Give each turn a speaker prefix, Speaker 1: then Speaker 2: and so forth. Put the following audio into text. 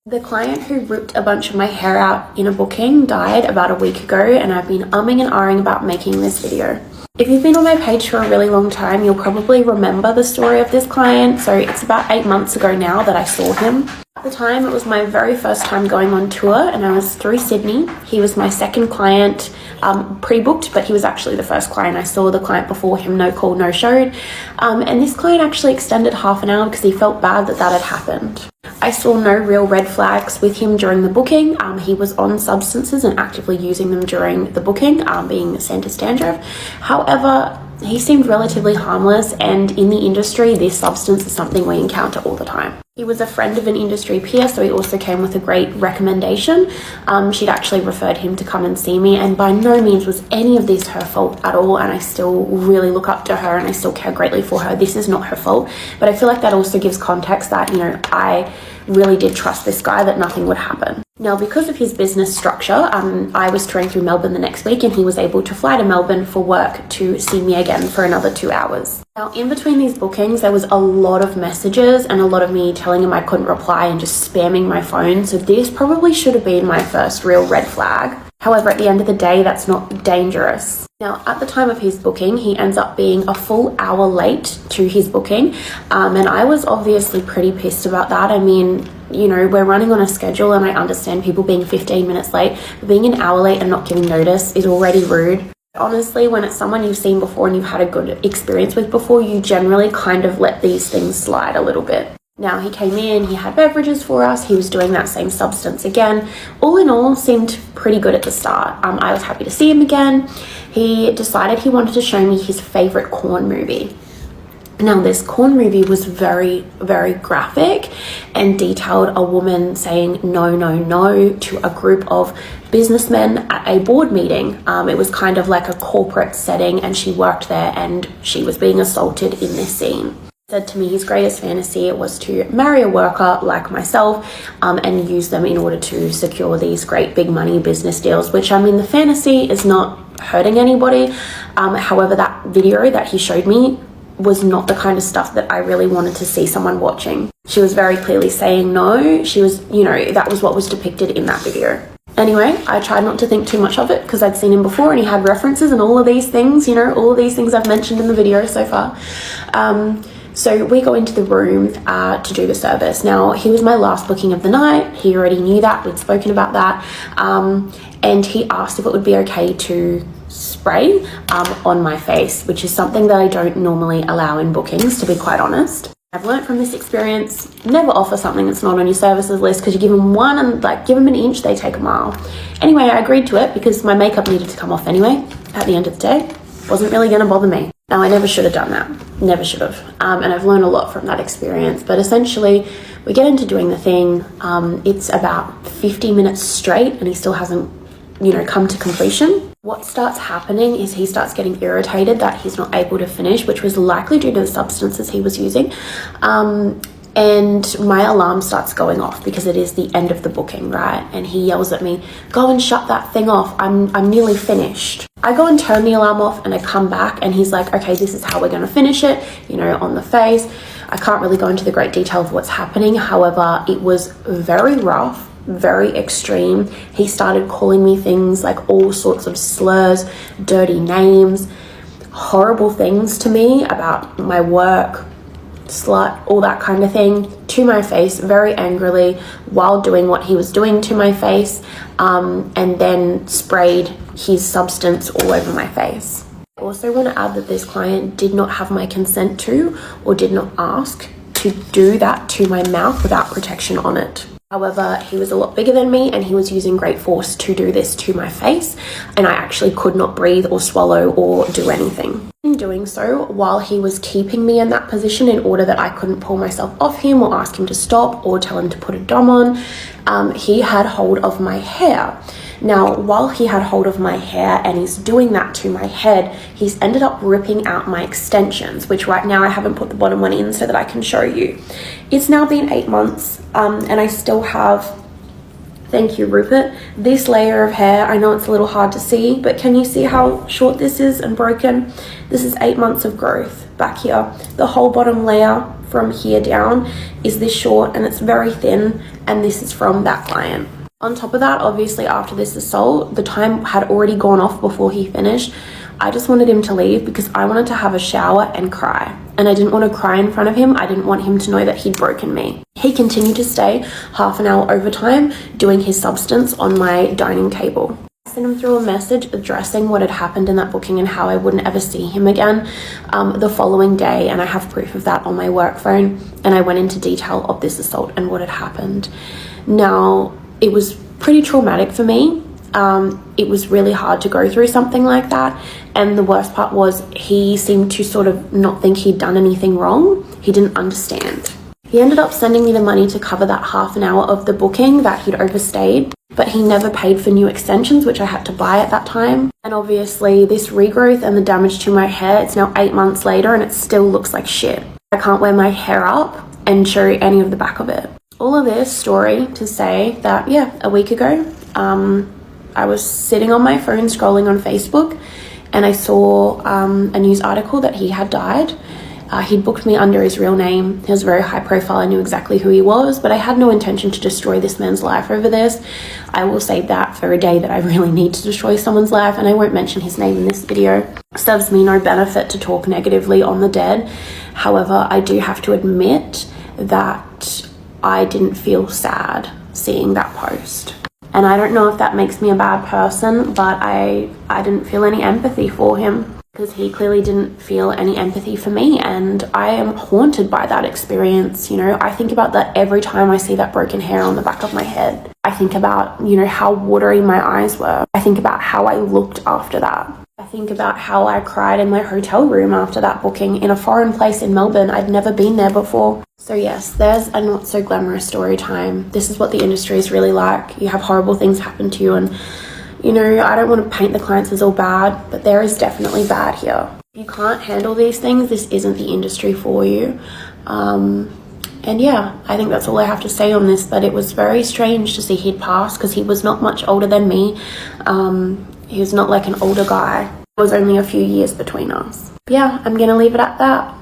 Speaker 1: The client who ripped a bunch of my hair out in a booking died about a week ago, and I've been umming and ahhing about making this video. If you've been on my page for a really long time, you'll probably remember the story of this client. So it's about 8 months ago now that I saw him. At the time, it was my very first time going on tour, and I was through Sydney. He was my second client, pre-booked, but he was actually the first client. I saw the client before him, no call, no showed. And this client actually extended half an hour because he felt bad that had happened. I saw no real red flags with him during the booking. He was on substances and actively using them during the booking, being Santa Standriff. However, he seemed relatively harmless, and in the industry, this substance is something we encounter all the time. He was a friend of an industry peer, so he also came with a great recommendation. She'd actually referred him to come and see me, and by no means was any of this her fault at all, and I still really look up to her and I still care greatly for her. This is not her fault, but I feel like that also gives context that, you know, I really did trust this guy that nothing would happen. Now, because of his business structure, I was touring through Melbourne the next week, and he was able to fly to Melbourne for work to see me again for another 2 hours. Now, in between these bookings, there was a lot of messages and a lot of me telling him I couldn't reply and just spamming my phone. So this probably should have been my first real red flag. However, at the end of the day, that's not dangerous. Now, at the time of his booking, he ends up being a full hour late to his booking. And I was obviously pretty pissed about that. I mean, you know, we're running on a schedule, and I understand people being 15 minutes late, but being an hour late and not giving notice is already rude. Honestly, when it's someone you've seen before and you've had a good experience with before, you generally kind of let these things slide a little bit. Now, he came in, he had beverages for us, he was doing that same substance again. All in all, seemed pretty good at the start. I was happy to see him again. He decided he wanted to show me his favorite Corn movie. Now, this Corn movie was very, very graphic and detailed a woman saying no, no, no to a group of businessmen at a board meeting. It was kind of like a corporate setting, and she worked there and she was being assaulted in this scene. He said to me his greatest fantasy was to marry a worker like myself and use them in order to secure these great big money business deals, which, I mean, the fantasy is not hurting anybody. However, that video that he showed me was not the kind of stuff that I really wanted to see someone watching. She was very clearly saying no. She was, you know, that was what was depicted in that video. Anyway, I tried not to think too much of it because I'd seen him before and he had references and all of these things, you know, all of these things I've mentioned in the video so far. So we go into the room to do the service. Now, he was my last booking of the night. He already knew that. We'd spoken about that. And he asked if it would be okay to spray on my face, which is something that I don't normally allow in bookings, to be quite honest. I've learned from this experience, never offer something that's not on your services list, because you give them one and give them an inch, they take a mile. Anyway, I agreed to it because my makeup needed to come off anyway at the end of the day. Wasn't really going to bother me. Now, I never should have done that. Never should have. And I've learned a lot from that experience. But essentially, we get into doing the thing. It's about 50 minutes straight and he still hasn't, you know, come to completion. What starts happening is he starts getting irritated that he's not able to finish, which was likely due to the substances he was using. And my alarm starts going off because it is the end of the booking, right? And he yells at me, "Go and shut that thing off. I'm nearly finished." I go and turn the alarm off and I come back and he's like, "Okay, this is how we're going to finish it," you know, on the face. I can't really go into the great detail of what's happening. However, it was very rough, very extreme. He started calling me things like all sorts of slurs, dirty names, horrible things to me about my work, slut, all that kind of thing, to my face very angrily while doing what he was doing to my face, and then sprayed his substance all over my face. I also want to add that this client did not have my consent to or did not ask to do that to my mouth without protection on it. However, he was a lot bigger than me and he was using great force to do this to my face, and I actually could not breathe or swallow or do anything. In doing so, while he was keeping me in that position in order that I couldn't pull myself off him or ask him to stop or tell him to put a dom on, he had hold of my hair. Now, while he had hold of my hair and he's doing that to my head, he's ended up ripping out my extensions, which right now I haven't put the bottom one in so that I can show you. It's now been 8 months and I still have, thank you Rupert, this layer of hair. I know it's a little hard to see, but can you see how short this is and broken? This is 8 months of growth back here. The whole bottom layer from here down is this short and it's very thin and this is from that client. On top of that, obviously after this assault, the time had already gone off before he finished. I just wanted him to leave because I wanted to have a shower and cry. And I didn't want to cry in front of him. I didn't want him to know that he'd broken me. He continued to stay half an hour overtime doing his substance on my dining table. I sent him through a message addressing what had happened in that booking and how I wouldn't ever see him again the following day, and I have proof of that on my work phone, and I went into detail of this assault and what had happened. Now, it was pretty traumatic for me. It was really hard to go through something like that, and the worst part was he seemed to sort of not think he'd done anything wrong. He didn't understand. He ended up sending me the money to cover that half an hour of the booking that he'd overstayed, but he never paid for new extensions, which I had to buy at that time. And obviously this regrowth and the damage to my hair, it's now 8 months later and it still looks like shit. I can't wear my hair up and show any of the back of it. All of this story to say that, yeah, a week ago, I was sitting on my phone scrolling on Facebook, and I saw a news article that he had died. He'd booked me under his real name. He was very high profile. I knew exactly who he was, but I had no intention to destroy this man's life over this. I will save that for a day that I really need to destroy someone's life, and I won't mention his name in this video. Serves me no benefit to talk negatively on the dead. However, I do have to admit that I didn't feel sad seeing that post. And I don't know if that makes me a bad person, but I didn't feel any empathy for him because he clearly didn't feel any empathy for me. And I am haunted by that experience. You know, I think about that every time I see that broken hair on the back of my head. I think about, you know, how watery my eyes were. I think about how I looked after that. I think about how I cried in my hotel room after that booking in a foreign place in Melbourne. I'd never been there before. So yes, there's a not so glamorous story time. This is what the industry is really like. You have horrible things happen to you, and you know, I don't want to paint the clients as all bad, but there is definitely bad here. If you can't handle these things, this isn't the industry for you. And yeah, I think that's all I have to say on this, but it was very strange to see he'd passed because he was not much older than me. He was not like an older guy. There was only a few years between us. But yeah, I'm gonna leave it at that.